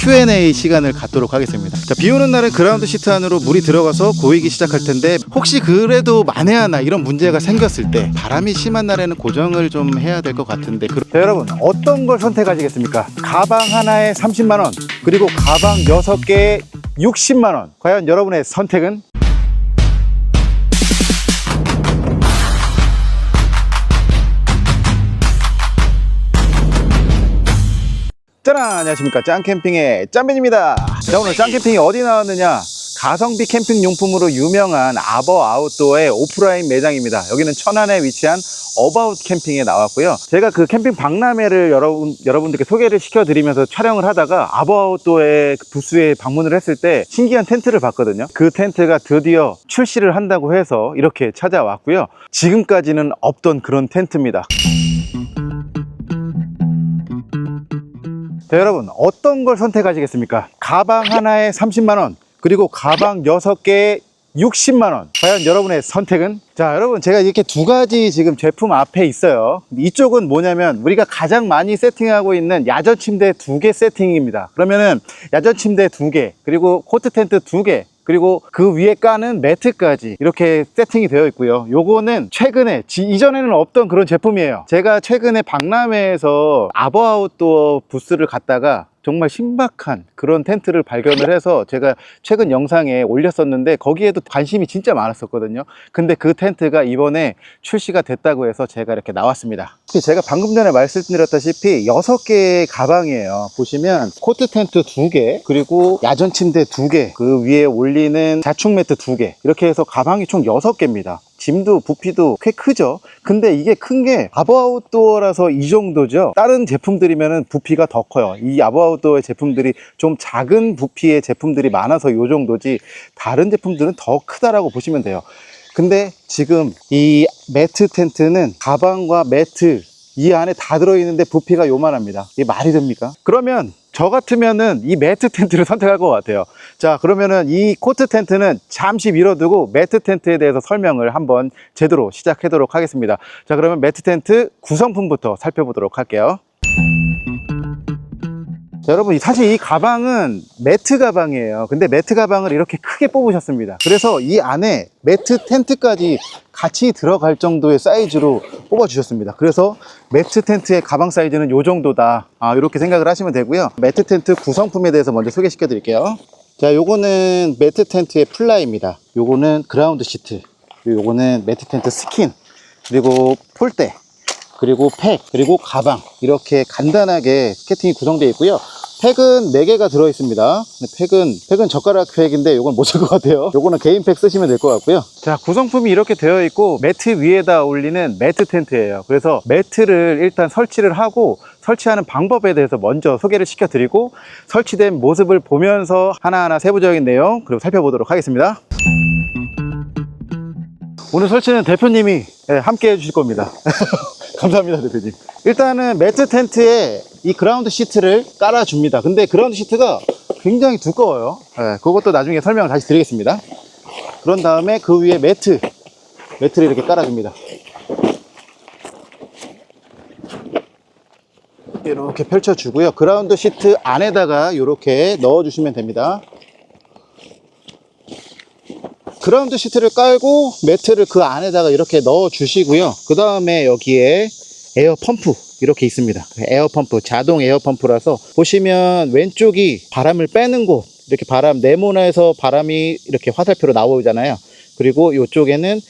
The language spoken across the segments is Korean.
Q&A 시간을 갖도록 하겠습니다. 자, 비 오는 날은 그라운드 시트 안으로 물이 들어가서 고이기 시작할 텐데, 혹시 그래도 만에 하나 이런 문제가 생겼을 때 바람이 심한 날에는 고정을 좀 해야 될 것 같은데, 자, 여러분 어떤 걸 선택하시겠습니까? 가방 하나에 30만원, 그리고 가방 6개에 60만원. 과연 여러분의 선택은? 짜란! 안녕하십니까, 짱캠핑의 짬빈입니다. 자, 오늘 짱캠핑이 어디 나왔느냐, 가성비 캠핑 용품으로 유명한 아버 아웃도어의 오프라인 매장입니다. 여기는 천안에 위치한 어바웃 캠핑에 나왔고요. 제가 그 캠핑 박람회를 여러분들께 소개를 시켜드리면서 촬영을 하다가 아버 아웃도어의 부스에 방문을 했을 때 신기한 텐트를 봤거든요. 그 텐트가 드디어 출시를 한다고 해서 이렇게 찾아왔고요. 지금까지는 없던 그런 텐트입니다. 자, 여러분 어떤 걸 선택하시겠습니까? 가방 하나에 30만원, 그리고 가방 6개에 60만원. 과연 여러분의 선택은? 자, 여러분 제가 이렇게 두 가지 지금 제품 앞에 있어요. 이쪽은 뭐냐면 우리가 가장 많이 세팅하고 있는 야전 침대 2개 세팅입니다. 그러면은 야전 침대 2개, 그리고 코트 텐트 2개, 그리고 그 위에 까는 매트까지 이렇게 세팅이 되어 있고요. 요거는 최근에, 이전에는 없던 그런 제품이에요. 제가 최근에 박람회에서 아버 아웃도어 부스를 갔다가 정말 신박한 그런 텐트를 발견을 해서 제가 최근 영상에 올렸었는데, 거기에도 관심이 진짜 많았었거든요. 근데 그 텐트가 이번에 출시가 됐다고 해서 제가 이렇게 나왔습니다. 제가 방금 전에 말씀드렸다시피 6개의 가방이에요. 보시면 코트 텐트 2개, 그리고 야전 침대 2개, 그 위에 올리는 자충 매트 2개, 이렇게 해서 가방이 총 6개입니다. 짐도 부피도 꽤 크죠. 근데 이게 큰 게 아버 아웃도어라서 이 정도죠. 다른 제품들이면 부피가 더 커요. 이 아버 아웃도어의 제품들이 좀 작은 부피의 제품들이 많아서 이 정도지, 다른 제품들은 더 크다라고 보시면 돼요. 근데 지금 이 매트 텐트는 가방과 매트 이 안에 다 들어있는데 부피가 요만합니다. 이게 말이 됩니까? 그러면 저 같으면은 이 매트 텐트를 선택할 것 같아요. 자, 그러면은 이 코트 텐트는 잠시 미뤄두고 매트 텐트에 대해서 설명을 한번 제대로 시작하도록 하겠습니다. 자, 그러면 매트 텐트 구성품부터 살펴보도록 할게요. 자, 여러분 사실 이 가방은 매트 가방이에요. 근데 매트 가방을 이렇게 크게 뽑으셨습니다. 그래서 이 안에 매트 텐트까지 같이 들어갈 정도의 사이즈로 뽑아 주셨습니다. 그래서 매트 텐트의 가방 사이즈는 이 정도다, 이렇게 생각을 하시면 되고요. 매트 텐트 구성품에 대해서 먼저 소개시켜 드릴게요. 자, 요거는 매트 텐트의 플라이입니다. 요거는 그라운드 시트, 그리고 요거는 매트 텐트 스킨, 그리고 폴대, 그리고 팩, 그리고 가방, 이렇게 간단하게 캐팅이 구성되어 있고요. 팩은 4개가 들어있습니다. 팩은 젓가락 팩인데 요건 못 쓸 것 같아요. 요거는 개인 팩 쓰시면 될 것 같고요. 자, 구성품이 이렇게 되어 있고 매트 위에다 올리는 매트 텐트예요. 그래서 매트를 일단 설치를 하고, 설치하는 방법에 대해서 먼저 소개를 시켜드리고, 설치된 모습을 보면서 하나하나 세부적인 내용 그리고 살펴보도록 하겠습니다. 오늘 설치는 대표님이 함께 해주실 겁니다. 감사합니다, 대표님. 일단은 매트 텐트에 이 그라운드 시트를 깔아줍니다. 근데 그라운드 시트가 굉장히 두꺼워요. 그것도 나중에 설명을 다시 드리겠습니다. 그런 다음에 그 위에 매트를 이렇게 깔아줍니다. 이렇게 펼쳐주고요. 그라운드 시트 안에다가 이렇게 넣어주시면 됩니다. 그라운드 시트를 깔고 매트를 그 안에다가 이렇게 넣어 주시고요. 그 다음에 여기에 에어 펌프 이렇게 있습니다. 에어 펌프, 자동 에어 펌프라서 보시면 왼쪽이 바람을 빼는 곳, 이렇게 바람 네모나에서 바람이 이렇게 화살표로 나오잖아요. 그리고 이쪽에는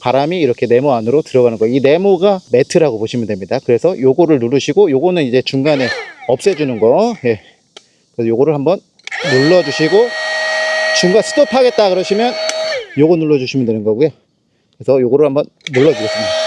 바람이 이렇게 네모 안으로 들어가는 거예요. 이 네모가 매트라고 보시면 됩니다. 그래서 요거를 누르시고, 요거는 이제 중간에 없애주는 거. 그래서 요거를 한번 눌러주시고, 중간 스톱 하겠다 그러시면 요거 눌러주시면 되는 거고요. 그래서 요거를 한번 눌러주겠습니다.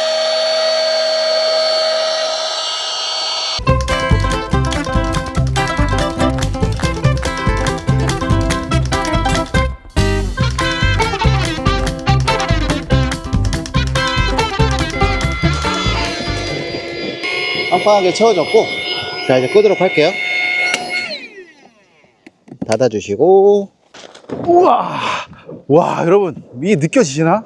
빵빵하게 채워졌고, 자, 이제 끄도록 할게요. 닫아주시고, 우와, 와, 여러분 이게 느껴지시나?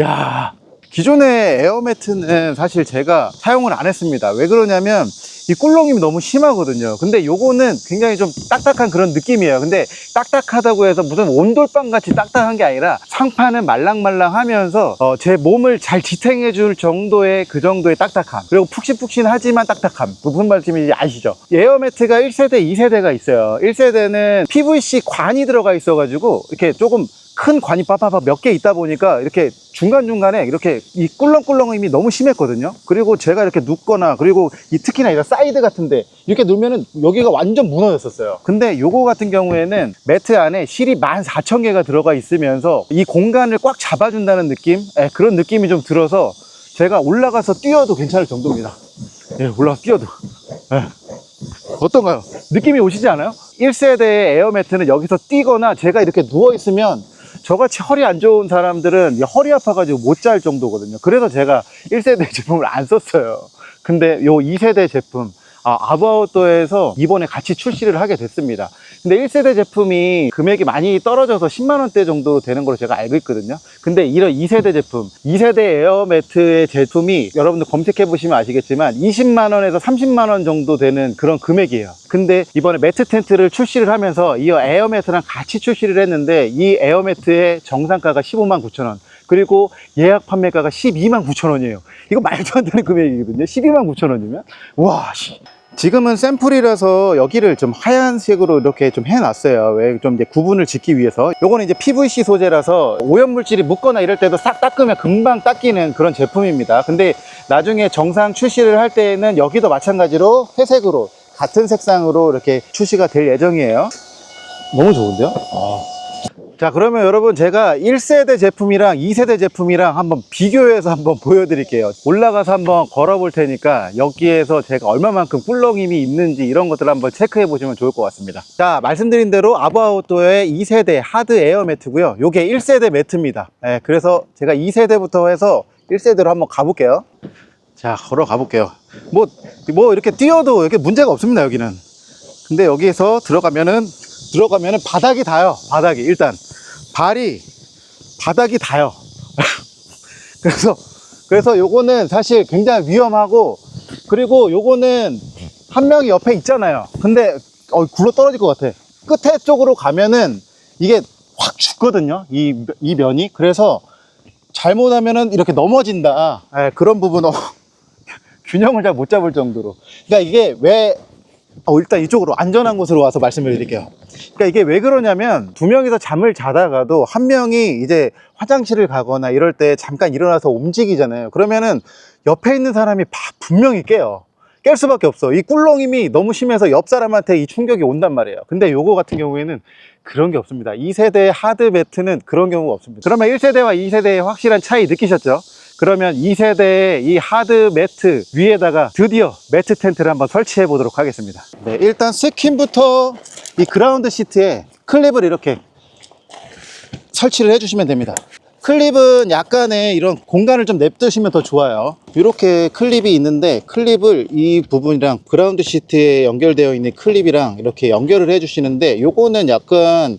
야, 기존의 에어매트는 사실 제가 사용을 안 했습니다. 왜 그러냐면 이 꿀렁임이 너무 심하거든요. 근데 요거는 굉장히 좀 딱딱한 그런 느낌이에요. 근데 딱딱하다고 해서 무슨 온돌빵 같이 딱딱한 게 아니라 상판은 말랑말랑하면서 제 몸을 잘 지탱해 줄 정도의 그 정도의 딱딱함, 그리고 푹신푹신하지만 딱딱함. 무슨 말씀인지 아시죠? 에어매트가 1세대 2세대가 있어요. 1세대는 PVC 관이 들어가 있어 가지고 이렇게 조금 큰 관이 빠빠빠 몇 개 있다 보니까 이렇게 중간중간에 이렇게 이 꿀렁꿀렁함이 너무 심했거든요. 그리고 제가 이렇게 눕거나, 그리고 이 특히나 이런 사이드 같은데 이렇게 누면은 여기가 완전 무너졌었어요. 근데 요거 같은 경우에는 매트 안에 실이 14,000개가 들어가 있으면서 이 공간을 꽉 잡아준다는 느낌? 그런 느낌이 좀 들어서 제가 올라가서 뛰어도 괜찮을 정도입니다. 올라가서 뛰어도. 어떤가요? 느낌이 오시지 않아요? 1세대의 에어매트는 여기서 뛰거나 제가 이렇게 누워있으면 저같이 허리 안 좋은 사람들은 허리 아파가지고 못 잘 정도거든요. 그래서 제가 1세대 제품을 안 썼어요. 근데 요 2세대 제품, 아바웃도에서 이번에 같이 출시를 하게 됐습니다. 근데 1세대 제품이 금액이 많이 떨어져서 10만원대 정도 되는 걸로 제가 알고 있거든요. 근데 이런 2세대 제품, 2세대 에어매트의 제품이 여러분들 검색해 보시면 아시겠지만 20만원에서 30만원 정도 되는 그런 금액이에요. 근데 이번에 매트 텐트를 출시를 하면서 이 에어매트랑 같이 출시를 했는데 이 에어매트의 정상가가 15만 9천원, 그리고 예약 판매가가 12만 9천원이에요. 이거 말도 안 되는 금액이거든요. 12만 9천원이면 와, 지금은 샘플이라서 여기를 좀 하얀색으로 이렇게 좀 해놨어요. 왜 좀 이제 구분을 짓기 위해서. 요거는 이제 PVC 소재라서 오염물질이 묻거나 이럴 때도 싹 닦으면 금방 닦이는 그런 제품입니다. 근데 나중에 정상 출시를 할 때에는 여기도 마찬가지로 회색으로 같은 색상으로 이렇게 출시가 될 예정이에요. 너무 좋은데요? 자, 그러면 여러분 제가 1세대 제품이랑 2세대 제품이랑 한번 비교해서 한번 보여드릴게요. 올라가서 한번 걸어볼 테니까 여기에서 제가 얼마만큼 꿀렁임이 있는지 이런 것들을 한번 체크해 보시면 좋을 것 같습니다. 자, 말씀드린 대로 아바웃도의 2세대 하드 에어 매트고요. 요게 1세대 매트입니다. 그래서 제가 2세대부터 해서 1세대로 한번 가볼게요. 자, 걸어가 볼게요. 뭐 이렇게 뛰어도 이렇게 문제가 없습니다, 여기는. 근데 여기에서 들어가면은 바닥이 닿아요. 바닥이 일단 바닥이 닿아요. 그래서 요거는 사실 굉장히 위험하고, 그리고 요거는 한 명이 옆에 있잖아요. 근데 굴러 떨어질 것 같아. 끝에 쪽으로 가면은 이게 확 죽거든요, 이 면이. 그래서 잘못하면은 이렇게 넘어진다. 그런 부분 균형을 잘 못 잡을 정도로. 그러니까 이게 왜 일단 이쪽으로 안전한 곳으로 와서 말씀을 드릴게요. 그러니까 이게 왜 그러냐면, 두 명이서 잠을 자다가도 한 명이 이제 화장실을 가거나 이럴 때 잠깐 일어나서 움직이잖아요. 그러면은 옆에 있는 사람이 분명히 깨요. 깰 수밖에 없어. 이 꿀렁임이 너무 심해서 옆 사람한테 이 충격이 온단 말이에요. 근데 요거 같은 경우에는 그런 게 없습니다. 2세대 하드 매트는 그런 경우가 없습니다. 그러면 1세대와 2세대의 확실한 차이 느끼셨죠? 그러면 2세대의 이 하드 매트 위에다가 드디어 매트 텐트를 한번 설치해 보도록 하겠습니다. 네, 일단 스킨부터 이 그라운드 시트에 클립을 이렇게 설치를 해 주시면 됩니다. 클립은 약간의 이런 공간을 좀 냅두시면 더 좋아요. 이렇게 클립이 있는데, 클립을 이 부분이랑 그라운드 시트에 연결되어 있는 클립이랑 이렇게 연결을 해 주시는데, 요거는 약간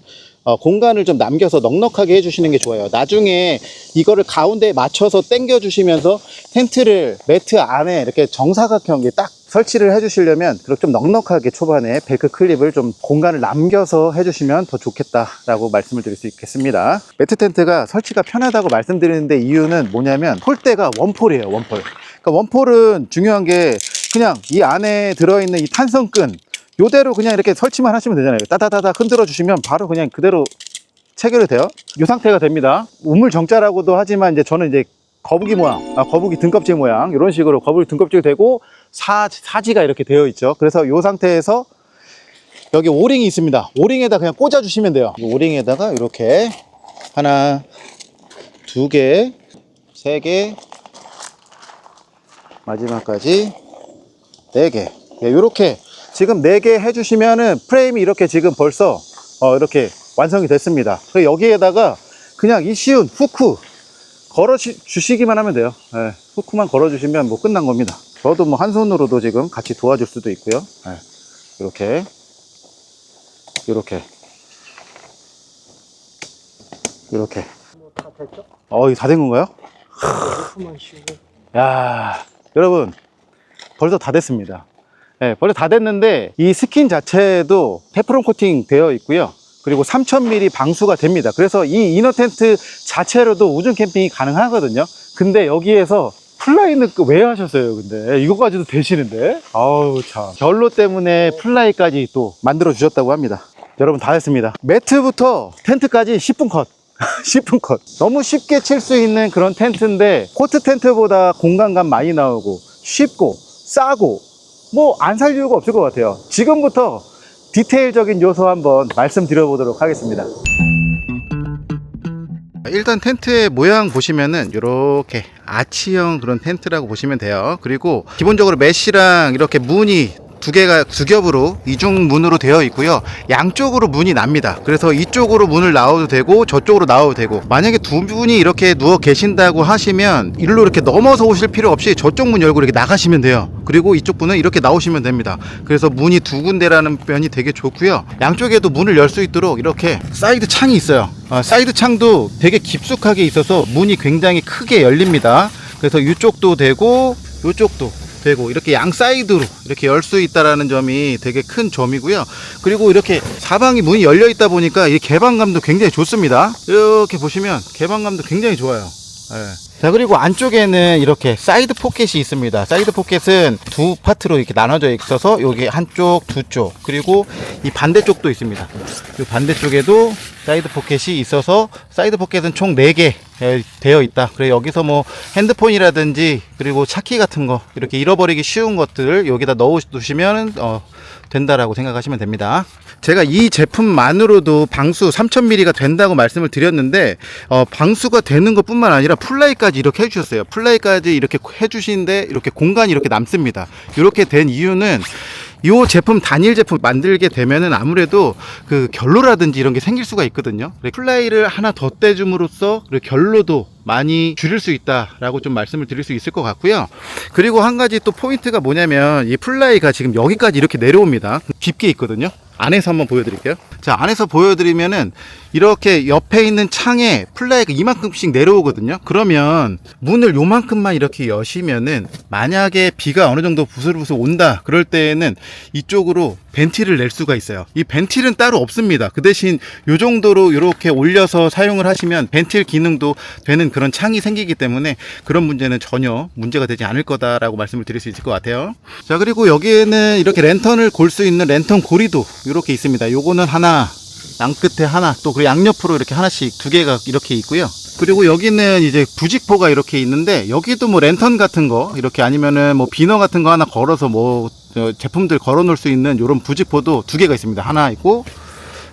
공간을 좀 남겨서 넉넉하게 해주시는 게 좋아요. 나중에 이거를 가운데에 맞춰서 당겨 주시면서 텐트를 매트 안에 이렇게 정사각형에 딱 설치를 해 주시려면 그렇게 좀 넉넉하게 초반에 벨크 클립을 좀 공간을 남겨서 해 주시면 더 좋겠다 라고 말씀을 드릴 수 있겠습니다. 매트 텐트가 설치가 편하다고 말씀드리는데 이유는 뭐냐면, 폴대가 원폴이에요. 원폴. 그러니까 원폴은 중요한 게 그냥 이 안에 들어있는 이 탄성끈 요대로 그냥 이렇게 설치만 하시면 되잖아요. 따다다다 흔들어 주시면 바로 그냥 그대로 체결이 돼요. 이 상태가 됩니다. 우물정자라고도 하지만 이제 저는 이제 거북이 모양, 거북이 등껍질 모양, 이런 식으로 거북이 등껍질 되고 사지가 이렇게 되어 있죠. 그래서 이 상태에서 여기 오링이 있습니다. 오링에다 그냥 꽂아 주시면 돼요. 이 오링에다가 이렇게 하나, 두 개, 세 개, 마지막까지 네 개. 이렇게 지금 4개 해주시면은 프레임이 이렇게 지금 벌써 이렇게 완성이 됐습니다. 여기에다가 그냥 이 쉬운 후크 걸어 주시기만 하면 돼요. 후크만 걸어 주시면 뭐 끝난 겁니다. 저도 뭐 한 손으로도 지금 같이 도와줄 수도 있고요. 이렇게 다 됐죠? 다 된 건가요? 야, 여러분 벌써 다 됐습니다. 네, 벌써 다 됐는데 이 스킨 자체도 테프론 코팅 되어 있고요. 그리고 3000mm 방수가 됩니다. 그래서 이 이너 텐트 자체로도 우중 캠핑이 가능하거든요. 근데 여기에서 플라이는 왜 하셨어요? 근데 이거까지도 되시는데, 아우 참, 결로 때문에 플라이까지 또 만들어 주셨다고 합니다. 여러분 다 됐습니다. 매트부터 텐트까지 10분 컷. 10분 컷. 너무 쉽게 칠 수 있는 그런 텐트인데 코트 텐트보다 공간감 많이 나오고 쉽고 싸고 뭐 안 살 이유가 없을 것 같아요. 지금부터 디테일적인 요소 한번 말씀드려 보도록 하겠습니다. 일단 텐트의 모양 보시면은 이렇게 아치형 그런 텐트라고 보시면 돼요. 그리고 기본적으로 메쉬랑 이렇게 문이 두 개가 두 겹으로 이중 문으로 되어 있고요. 양쪽으로 문이 납니다. 그래서 이쪽으로 문을 나와도 되고 저쪽으로 나와도 되고, 만약에 두 분이 이렇게 누워 계신다고 하시면 일로 이렇게 넘어서 오실 필요 없이 저쪽 문 열고 이렇게 나가시면 돼요. 그리고 이쪽 분은 이렇게 나오시면 됩니다. 그래서 문이 두 군데라는 면이 되게 좋고요. 양쪽에도 문을 열 수 있도록 이렇게 사이드 창이 있어요. 사이드 창도 되게 깊숙하게 있어서 문이 굉장히 크게 열립니다. 그래서 이쪽도 되고 이쪽도 되고 이렇게 양 사이드로 이렇게 열 수 있다라는 점이 되게 큰 점이고요. 그리고 이렇게 사방이 문이 열려 있다 보니까 이 개방감도 굉장히 좋습니다. 이렇게 보시면 개방감도 굉장히 좋아요. 네. 자, 그리고 안쪽에는 이렇게 사이드 포켓이 있습니다. 사이드 포켓은 두 파트로 이렇게 나눠져 있어서 여기 한쪽, 두 쪽, 그리고 이 반대쪽도 있습니다. 이 반대쪽에도 사이드 포켓이 있어서 사이드 포켓은 총 4개 되어 있다. 그래 여기서 뭐 핸드폰이라든지 그리고 차키 같은 거 이렇게 잃어버리기 쉬운 것들 여기다 넣어 두시면 된다라고 생각하시면 됩니다. 제가 이 제품만으로도 방수 3000mm가 된다고 말씀을 드렸는데 방수가 되는 것 뿐만 아니라 플라이까지 이렇게 해주셨어요. 플라이까지 이렇게 해주시는데 이렇게 공간이 이렇게 남습니다. 이렇게 된 이유는 이 제품 단일 제품 만들게 되면은 아무래도 그 결로라든지 이런 게 생길 수가 있거든요. 플라이를 하나 더 떼줌으로써 결로도 많이 줄일 수 있다라고 좀 말씀을 드릴 수 있을 것 같고요. 그리고 한 가지 또 포인트가 뭐냐면 이 플라이가 지금 여기까지 이렇게 내려옵니다. 깊게 있거든요. 안에서 한번 보여드릴게요. 자, 안에서 보여드리면은 이렇게 옆에 있는 창에 플라이가 이만큼씩 내려오거든요. 그러면 문을 요만큼만 이렇게 여시면은 만약에 비가 어느 정도 부슬부슬 온다 그럴 때에는 이쪽으로 벤틸을 낼 수가 있어요. 이 벤틸은 따로 없습니다. 그 대신 요 정도로 이렇게 올려서 사용을 하시면 벤틸 기능도 되는 그런 창이 생기기 때문에 그런 문제는 전혀 문제가 되지 않을 거다라고 말씀을 드릴 수 있을 것 같아요. 자, 그리고 여기에는 이렇게 랜턴을 골 수 있는 랜턴 고리도 이렇게 있습니다. 요거는 하나, 양끝에 하나, 또 그 양옆으로 이렇게 하나씩 두 개가 이렇게 있고요. 그리고 여기는 이제 부직포가 이렇게 있는데 여기도 뭐 랜턴 같은 거 이렇게 아니면은 뭐 비너 같은 거 하나 걸어서 뭐 제품들 걸어 놓을 수 있는 이런 부직포도 두 개가 있습니다. 하나 있고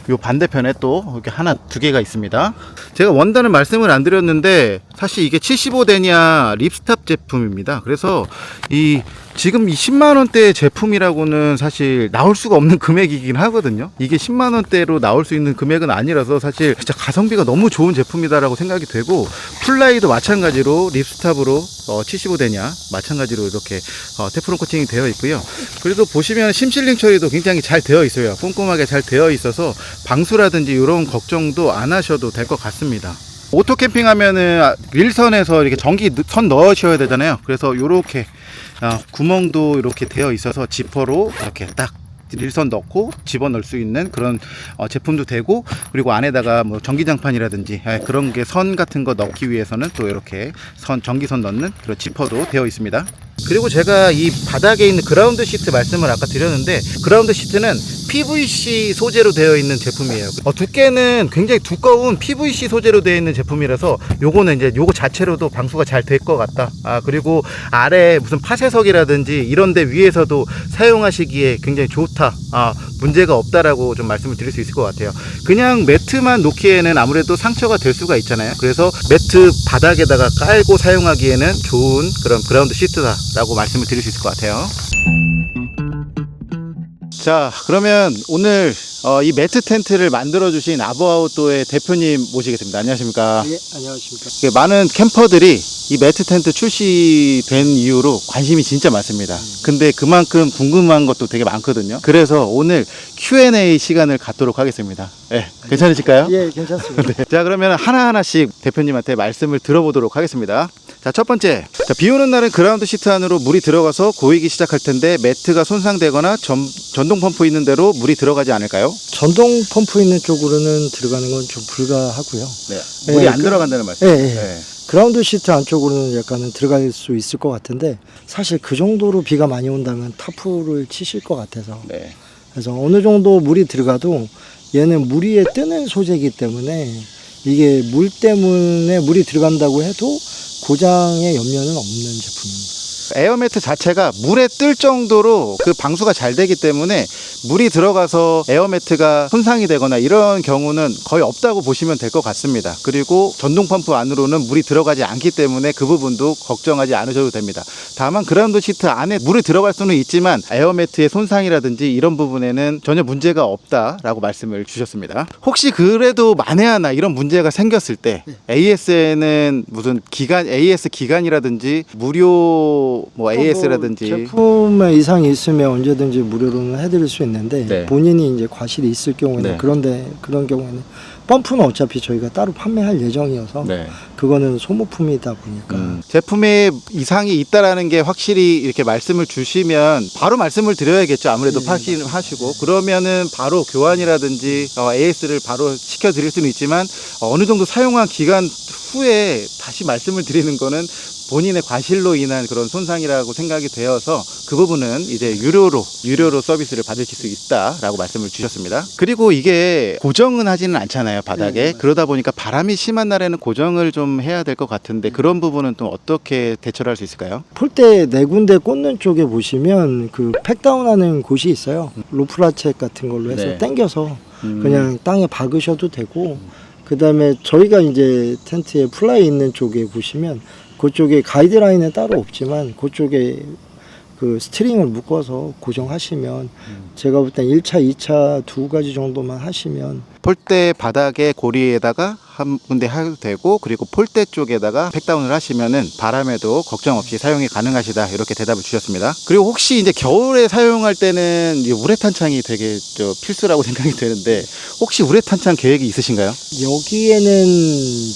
요 반대편에 또 이렇게 하나 두 개가 있습니다. 제가 원단은 말씀을 안 드렸는데 사실 이게 75데니아 립스탑 제품입니다. 그래서 이 지금 이 10만원대 제품이라고는 사실 나올 수가 없는 금액이긴 하거든요. 이게 10만원대로 나올 수 있는 금액은 아니라서 사실 진짜 가성비가 너무 좋은 제품이다라고 생각이 되고, 플라이도 마찬가지로 립스탑으로 75데냐 마찬가지로 이렇게 테프론 코팅이 되어 있고요. 그래도 보시면 심실링 처리도 굉장히 잘 되어 있어요. 꼼꼼하게 잘 되어 있어서 방수라든지 이런 걱정도 안 하셔도 될 것 같습니다. 오토 캠핑 하면은 릴선에서 이렇게 전기 선 넣으셔야 되잖아요. 그래서 요렇게 구멍도 이렇게 되어 있어서 지퍼로 이렇게 딱 릴선 넣고 집어넣을 수 있는 그런 제품도 되고, 그리고 안에다가 뭐 전기장판이라든지 그런 게 선 같은 거 넣기 위해서는 또 이렇게 전기선 넣는 그런 지퍼도 되어 있습니다. 그리고 제가 이 바닥에 있는 그라운드 시트 말씀을 아까 드렸는데, 그라운드 시트는 PVC 소재로 되어 있는 제품이에요. 두께는 굉장히 두꺼운 PVC 소재로 되어 있는 제품이라서 요거는 이제 요거 자체로도 방수가 잘 될 것 같다. 그리고 아래 무슨 파쇄석이라든지 이런 데 위에서도 사용하시기에 굉장히 좋다. 문제가 없다라고 좀 말씀을 드릴 수 있을 것 같아요. 그냥 매트만 놓기에는 아무래도 상처가 될 수가 있잖아요. 그래서 매트 바닥에다가 깔고 사용하기에는 좋은 그런 그라운드 시트다 라고 말씀을 드릴 수 있을 것 같아요. 자, 그러면 오늘 이 매트 텐트를 만들어 주신 아부아웃도어의 대표님 모시겠습니다. 안녕하십니까? 예, 안녕하십니까? 많은 캠퍼들이 이 매트 텐트 출시된 이후로 관심이 진짜 많습니다. 근데 그만큼 궁금한 것도 되게 많거든요. 그래서 오늘 Q&A 시간을 갖도록 하겠습니다. 네, 괜찮으실까요? 예, 괜찮습니다. 네. 자, 그러면 하나하나씩 대표님한테 말씀을 들어보도록 하겠습니다. 자, 첫 번째. 자, 비 오는 날은 그라운드 시트 안으로 물이 들어가서 고이기 시작할 텐데 매트가 손상되거나 전동 펌프 있는 대로 물이 들어가지 않을까요? 전동 펌프 있는 쪽으로는 들어가는 건 좀 불가하고요. 네. 물이 안 들어간다는 말씀. 예. 그라운드 시트 안쪽으로는 약간은 들어갈 수 있을 것 같은데 사실 그 정도로 비가 많이 온다면 타프를 치실 것 같아서 네. 그래서 어느 정도 물이 들어가도 얘는 물 위에 뜨는 소재이기 때문에 이게 물 때문에 물이 들어간다고 해도 고장의 염려는 없는 제품입니다. 에어매트 자체가 물에 뜰 정도로 그 방수가 잘 되기 때문에 물이 들어가서 에어매트가 손상이 되거나 이런 경우는 거의 없다고 보시면 될 것 같습니다. 그리고 전동 펌프 안으로는 물이 들어가지 않기 때문에 그 부분도 걱정하지 않으셔도 됩니다. 다만 그라운드 시트 안에 물이 들어갈 수는 있지만 에어매트의 손상이라든지 이런 부분에는 전혀 문제가 없다라고 말씀을 주셨습니다. 혹시 그래도 만에 하나 이런 문제가 생겼을 때 AS에는 무슨 AS 기간이라든지 무료 뭐 AS라든지 제품에 이상이 있으면 언제든지 무료로는 해드릴 수 있는데 네. 본인이 이제 과실이 있을 경우에는 네. 그런 경우에는 펌프는 어차피 저희가 따로 판매할 예정이어서 네. 그거는 소모품이다 보니까 제품에 이상이 있다라는 게 확실히 이렇게 말씀을 주시면 바로 말씀을 드려야겠죠. 아무래도 하시고 그러면은 바로 교환이라든지 AS를 바로 시켜드릴 수는 있지만 어느 정도 사용한 기간 후에 다시 말씀을 드리는 거는 본인의 과실로 인한 그런 손상이라고 생각이 되어서 그 부분은 이제 유료로 서비스를 받으실 수 있다라고 말씀을 주셨습니다. 그리고 이게 고정은 하지는 않잖아요, 바닥에. 네, 그러다 보니까 바람이 심한 날에는 고정을 좀 해야 될 것 같은데 그런 부분은 또 어떻게 대처를 할 수 있을까요? 폴대 네 군데 꽂는 쪽에 보시면 그 팩다운하는 곳이 있어요. 로프라책 같은 걸로 해서 네. 당겨서 그냥 땅에 박으셔도 되고 그 다음에 저희가 이제 텐트에 플라이 있는 쪽에 보시면 그쪽에 가이드라인은 따로 없지만 그쪽에 그 스트링을 묶어서 고정하시면 제가 볼 땐 1차, 2차 두 가지 정도만 하시면 폴대 바닥에 고리에다가 한 군데 해도 되고 그리고 폴대 쪽에다가 팩다운을 하시면은 바람에도 걱정 없이 사용이 가능하시다 이렇게 대답을 주셨습니다. 그리고 혹시 이제 겨울에 사용할 때는 이 우레탄 창이 되게 필수라고 생각이 되는데 혹시 우레탄 창 계획이 있으신가요? 여기에는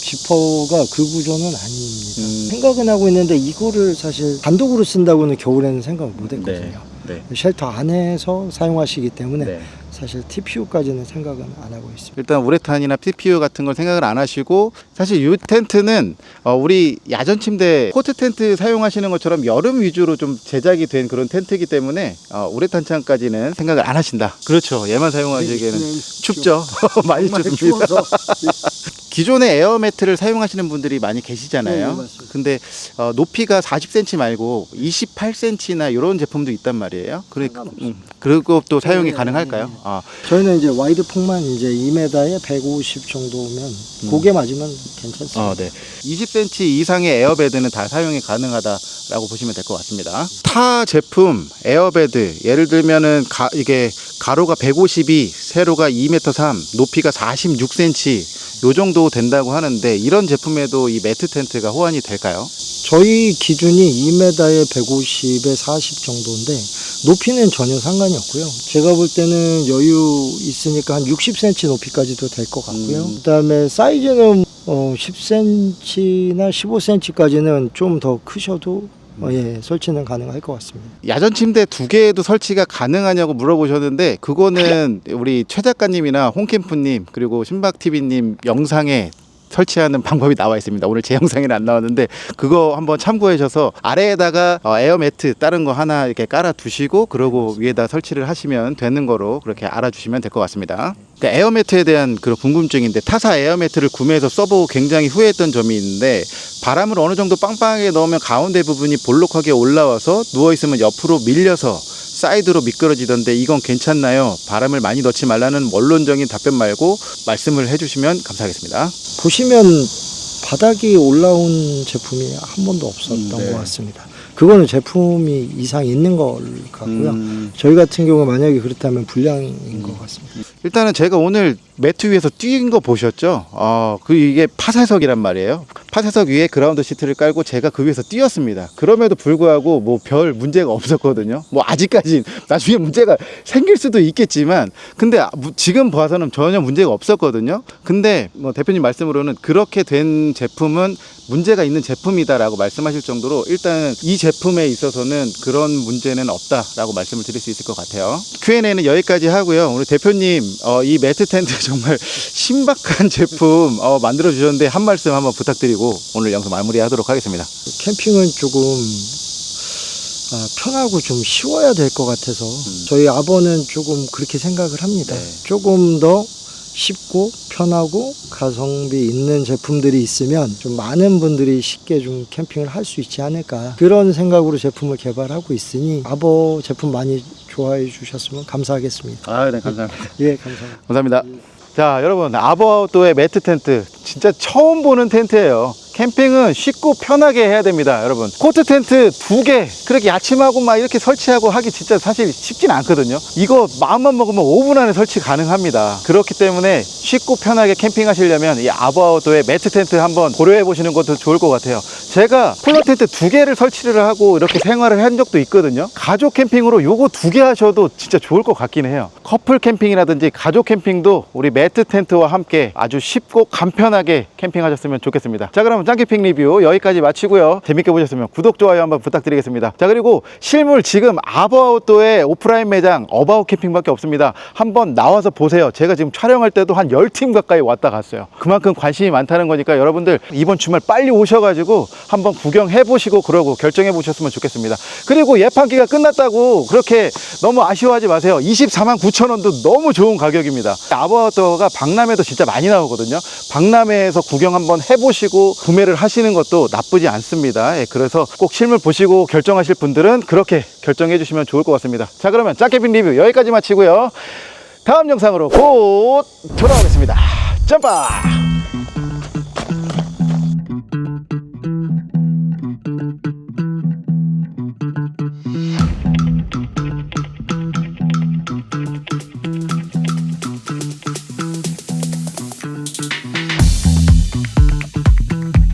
지퍼가 그 구조는 아닙니다. 생각은 하고 있는데 이거를 사실 단독으로 쓴다고는 겨울에는 생각을 못 했거든요. 네. 쉘터 안에서 사용하시기 때문에 네. 사실 TPU까지는 생각은 안 하고 있습니다. 일단 우레탄이나 TPU 같은 걸 생각을 안 하시고 사실 이 텐트는 우리 야전 침대 코트 텐트 사용하시는 것처럼 여름 위주로 좀 제작이 된 그런 텐트이기 때문에 우레탄 창까지는 생각을 안 하신다. 그렇죠. 얘만 사용하시기에는 춥죠. 많이 춥습니다. 기존의 에어매트를 사용하시는 분들이 많이 계시잖아요. 네, 맞습니다. 근데 높이가 40cm 말고 28cm나 이런 제품도 있단 말이에요. 그리고 또 사용이 가능할까요? 저희는 이제 와이드 폭만 이제 2m에 150 정도면 고개 맞으면 괜찮습니다. 네. 20cm 이상의 에어베드는 다 사용이 가능하다라고 보시면 될 것 같습니다. 타 제품 에어베드 예를 들면은 이게 가로가 152, 세로가 2m3, 높이가 46cm 요 정도 된다고 하는데 이런 제품에도 이 매트 텐트가 호환이 될까요? 저희 기준이 2m에 150에 40 정도인데 높이는 전혀 상관이 없고요. 제가 볼 때는 여유 있으니까 한 60cm 높이까지도 될 것 같고요. 그다음에 사이즈는 10cm나 15cm까지는 좀 더 크셔도 설치는 가능할 것 같습니다. 야전 침대 2개도 설치가 가능하냐고 물어보셨는데 그거는 우리 최 작가님이나 홍캠프님 그리고 신박TV님 영상에 설치하는 방법이 나와 있습니다. 오늘 제 영상에는 안 나왔는데 그거 한번 참고하셔서 아래에다가 에어매트 다른 거 하나 이렇게 깔아 두시고 그러고 위에다 설치를 하시면 되는 거로 그렇게 알아주시면 될 것 같습니다. 그러니까 에어매트에 대한 그런 궁금증인데 타사 에어매트를 구매해서 써보고 굉장히 후회했던 점이 있는데 바람을 어느 정도 빵빵하게 넣으면 가운데 부분이 볼록하게 올라와서 누워있으면 옆으로 밀려서 사이드로 미끄러지던데 이건 괜찮나요? 바람을 많이 넣지 말라는 원론적인 답변 말고 말씀을 해주시면 감사하겠습니다. 보시면 바닥이 올라온 제품이 한 번도 없었던 네. 것 같습니다. 그거는 제품이 이상 있는 걸 같고요. 저희 같은 경우 만약에 그렇다면 불량인 것 같습니다. 일단은 제가 오늘 매트 위에서 뛴 거 보셨죠? 이게 파쇄석이란 말이에요. 파쇄석 위에 그라운드 시트를 깔고 제가 그 위에서 뛰었습니다. 그럼에도 불구하고 뭐 별 문제가 없었거든요. 뭐 아직까지 나중에 문제가 생길 수도 있겠지만 근데 지금 봐서는 전혀 문제가 없었거든요. 근데 뭐 대표님 말씀으로는 그렇게 된 제품은 문제가 있는 제품이다라고 말씀하실 정도로 일단 이 제품에 있어서는 그런 문제는 없다라고 말씀을 드릴 수 있을 것 같아요. Q&A는 여기까지 하고요. 우리 대표님 이 매트 텐트 정말 신박한 제품 만들어 주셨는데 한 말씀 한번 부탁드리고 오늘 영상 마무리하도록 하겠습니다. 캠핑은 조금 편하고 좀 쉬워야 될 것 같아서 저희 아버는 조금 그렇게 생각을 합니다. 네. 조금 더 쉽고 편하고 가성비 있는 제품들이 있으면 좀 많은 분들이 쉽게 좀 캠핑을 할 수 있지 않을까, 그런 생각으로 제품을 개발하고 있으니 아버 제품 많이 좋아해 주셨으면 감사하겠습니다. 아, 네, 감사합니다. 예, 감사합니다. 감사합니다. 자, 여러분, 아버아웃도어의 매트 텐트 진짜 처음 보는 텐트예요. 캠핑은 쉽고 편하게 해야 됩니다, 여러분. 코트 텐트 2개 그렇게 야침하고 막 이렇게 설치하고 하기 진짜 사실 쉽진 않거든요. 이거 마음만 먹으면 5분 안에 설치 가능합니다. 그렇기 때문에 쉽고 편하게 캠핑하시려면 이 아버아웃도어의 매트 텐트 한번 고려해 보시는 것도 좋을 것 같아요. 제가 폴로 텐트 2개를 설치를 하고 이렇게 생활을 한 적도 있거든요. 가족 캠핑으로 요거 2개 하셔도 진짜 좋을 것 같긴 해요. 커플 캠핑이라든지 가족 캠핑도 우리 매트 텐트와 함께 아주 쉽고 간편하게 캠핑하셨으면 좋겠습니다. 자, 그러면 짱캠핑 리뷰 여기까지 마치고요. 재밌게 보셨으면 구독, 좋아요 한번 부탁드리겠습니다. 자, 그리고 실물 지금 아버아웃도어의 오프라인 매장 어바웃 캠핑밖에 없습니다. 한번 나와서 보세요. 제가 지금 촬영할 때도 한 10팀 가까이 왔다 갔어요. 그만큼 관심이 많다는 거니까 여러분들 이번 주말 빨리 오셔가지고 한번 구경해 보시고 그러고 결정해 보셨으면 좋겠습니다. 그리고 예판기가 끝났다고 그렇게 너무 아쉬워하지 마세요. 24만 9천 원도 너무 좋은 가격입니다. 아버아웃도어가 박람회도 진짜 많이 나오거든요. 박람회에서 구경 한번 해보시고 구매를 하시는 것도 나쁘지 않습니다. 예, 그래서 꼭 실물 보시고 결정하실 분들은 그렇게 결정해 주시면 좋을 것 같습니다. 자, 그러면 짱캠핑 리뷰 여기까지 마치고요. 다음 영상으로 곧 돌아오겠습니다. 점프!